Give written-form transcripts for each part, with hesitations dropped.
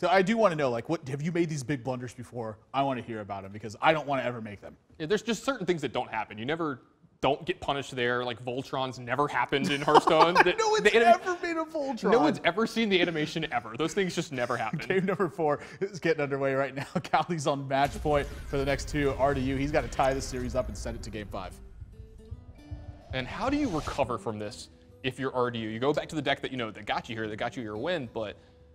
So I do want to know, like, what have you made these big blunders before? I want to hear about them because I don't want to ever make them. Yeah, there's just certain things that don't happen. You never don't get punished there. Like Voltron's never happened in Hearthstone. No one's ever made a Voltron. No one's ever seen the animation ever. Those things just never happen. Game number 4 is getting underway right now. Kaldi's on match point for the next 2. Rdu, he's got to tie the series up and send it to game 5. And how do you recover from this if you're Rdu? You go back to the deck that, that got you here, that got you your win,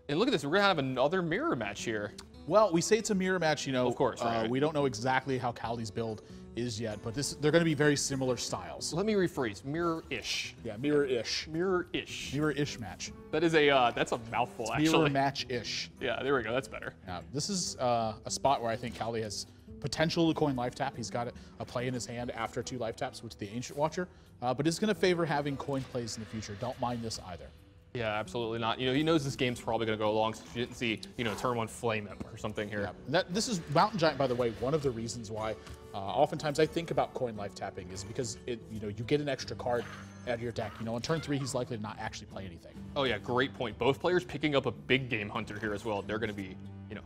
and look at this, we're gonna have another mirror match here. Well, we say it's a mirror match, Of course, right. We don't know exactly how Kaldi's build is yet, but they're going to be very similar styles. Let me rephrase, mirror-ish. Yeah, mirror-ish. Mirror-ish. Mirror-ish match. That is that's a mouthful, actually. Mirror match-ish. Yeah, there we go, that's better. Yeah, this is a spot where I think Kaldi has potential to coin life tap. He's got a play in his hand after 2 life taps with the Ancient Watcher, but is going to favor having coin plays in the future. Don't mind this either. Yeah, absolutely not. He knows this game's probably going to go long since you didn't see, turn 1 Flame Imp or something here. Yeah. This is Mountain Giant, by the way, one of the reasons why oftentimes I think about coin life tapping is because you get an extra card out of your deck. On turn 3, he's likely to not actually play anything. Oh yeah, great point. Both players picking up a big game hunter here as well. They're going to be,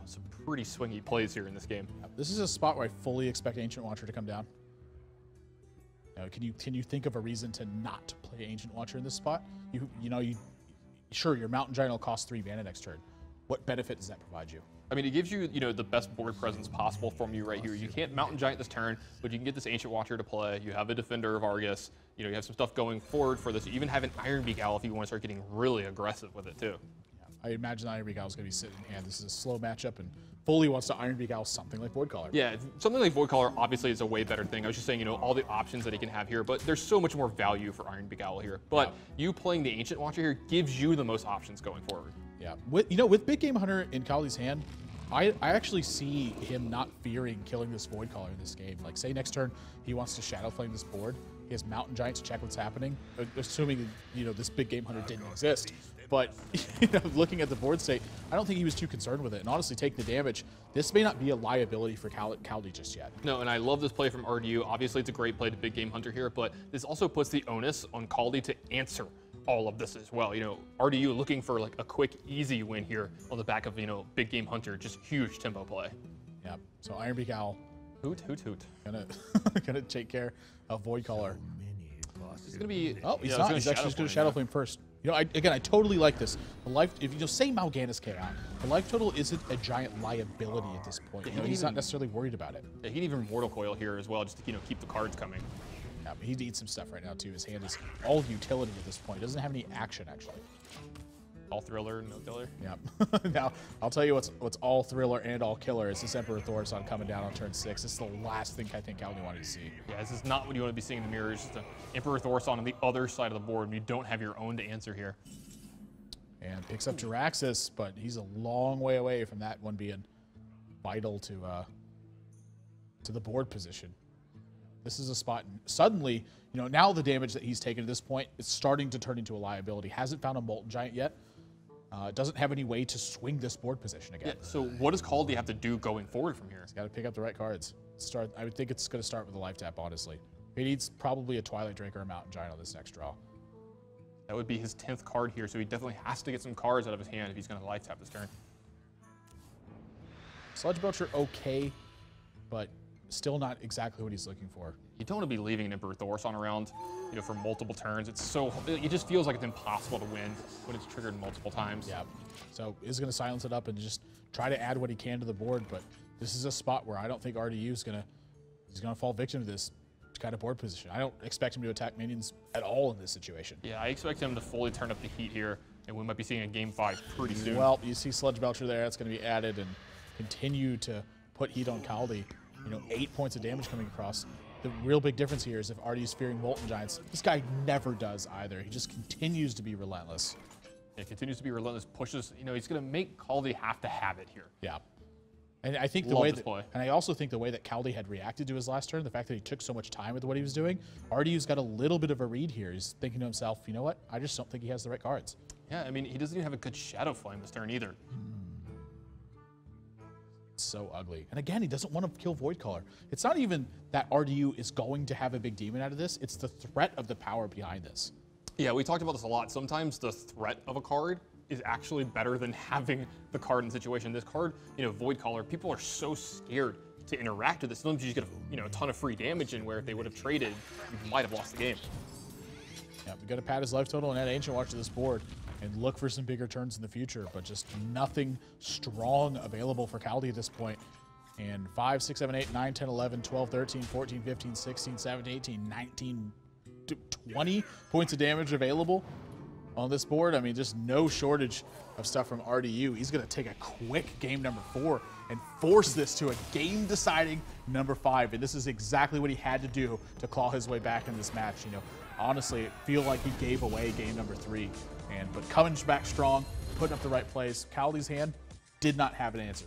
some pretty swingy plays here in this game. This is a spot where I fully expect Ancient Watcher to come down. Can you think of a reason to not play Ancient Watcher in this spot? Sure, your Mountain Giant will cost 3 mana next turn. What benefit does that provide you? I mean, it gives you, the best board presence possible from you right here. You can't Mountain Giant this turn, but you can get this Ancient Watcher to play. You have a Defender of Argus. You have some stuff going forward for this. You even have an Ironbeak Owl if you want to start getting really aggressive with it, too. Yeah, I imagine Ironbeak Owl is going to be sitting in hand. This is a slow matchup, and fully wants to Ironbeak Owl something like Voidcaller. Yeah, something like Voidcaller obviously is a way better thing. I was just saying, all the options that he can have here, but there's so much more value for Ironbeak Owl here. But you playing the Ancient Watcher here gives you the most options going forward. Yeah, with Big Game Hunter in Kaldi's hand, I actually see him not fearing killing this Voidcaller in this game. Like, say next turn he wants to Shadow Flame this board. He has Mountain Giant to check what's happening, assuming this Big Game Hunter didn't exist. But looking at the board state, I don't think he was too concerned with it. And honestly, take the damage. This may not be a liability for Kaldi just yet. No, and I love this play from Rdu. Obviously, it's a great play to Big Game Hunter here, but this also puts the onus on Kaldi to answer all of this as well. Rdu looking for like a quick, easy win here on the back of, Big Game Hunter, just huge tempo play. Yeah, so Ironbeak Owl. Hoot, hoot, hoot. Gonna take care of Voidcaller. It's gonna be. Oh, he's not. He's actually just gonna Shadow Flame first. I totally like this. The life, if say Mal'Ganis came out, the life total isn't a giant liability at this point. He's not necessarily worried about it. Yeah, he can even Mortal Coil here as well, just to keep the cards coming. Yeah, but he needs some stuff right now too. His hand is all utility at this point. He doesn't have any action actually. All thriller, no killer. Yeah. Now I'll tell you what's all thriller and all killer is this Emperor Thaurissan coming down on turn 6. This is the last thing I think Kaldi wanted to see. Yeah, this is not what you want to be seeing in the mirrors. It's the Emperor Thaurissan on the other side of the board, and you don't have your own to answer here. And picks up Jiraxxus, but he's a long way away from that one being vital to the board position. This is a spot, suddenly, now the damage that he's taken at this point is starting to turn into a liability. Hasn't found a Molten Giant yet. Doesn't have any way to swing this board position again. Yeah, so what does Kaldi have to do going forward from here? He's got to pick up the right cards. I would think it's going to start with a life tap, honestly. He needs probably a Twilight Drake or a Mountain Giant on this next draw. That would be his 10th card here, so he definitely has to get some cards out of his hand if he's going to life tap this turn. Sludge Belcher, okay, but still not exactly what he's looking for. You don't want to be leaving an Emperor Thaurissan around, for multiple turns. It just feels like it's impossible to win when it's triggered multiple times. Yeah. So is going to silence it up and just try to add what he can to the board, but this is a spot where I don't think Rdu is gonna fall victim to this kind of board position. I don't expect him to attack minions at all in this situation. Yeah, I expect him to fully turn up the heat here, and we might be seeing a game 5 pretty soon. Well, you see Sludge Belcher there. That's going to be added and continue to put heat on Kaldi. 8 points of damage coming across. The real big difference here is if Rdu's fearing Molten Giants, this guy never does either. He just continues to be relentless. Yeah, continues to be relentless, pushes, he's going to make Kaldi have to have it here. Yeah. And I think I also think the way that Kaldi had reacted to his last turn, the fact that he took so much time with what he was doing, Rdu's got a little bit of a read here. He's thinking to himself, you know what? I just don't think he has the right cards. Yeah, I mean, he doesn't even have a good Shadow Flame this turn either. So ugly. And again, he doesn't want to kill Voidcaller. It's not even that Rdu is going to have a big demon out of this. It's the threat of the power behind this. Yeah, we talked about this a lot. Sometimes the threat of a card is actually better than having the card in the situation. This card, you know, Void Caller, people are so scared to interact with this. Sometimes you just get a ton of free damage in, where if they would have traded, you might have lost the game. Yeah, we got to pad his life total and add Ancient Watch to this board and look for some bigger turns in the future, but just nothing strong available for Kaldi at this point. And 5, 6, 7, 8, 9, 10, 11, 12, 13, 14, 15, 16, 17, 18, 19, 20 points of damage available on this board. I mean, just no shortage of stuff from RDU. He's going to take a quick game number 4 and force this to a game-deciding number 5. And this is exactly what he had to do to claw his way back in this match. You know, honestly, I feel like he gave away game number 3. But coming back strong, putting up the right plays. Kaldi's hand did not have an answer.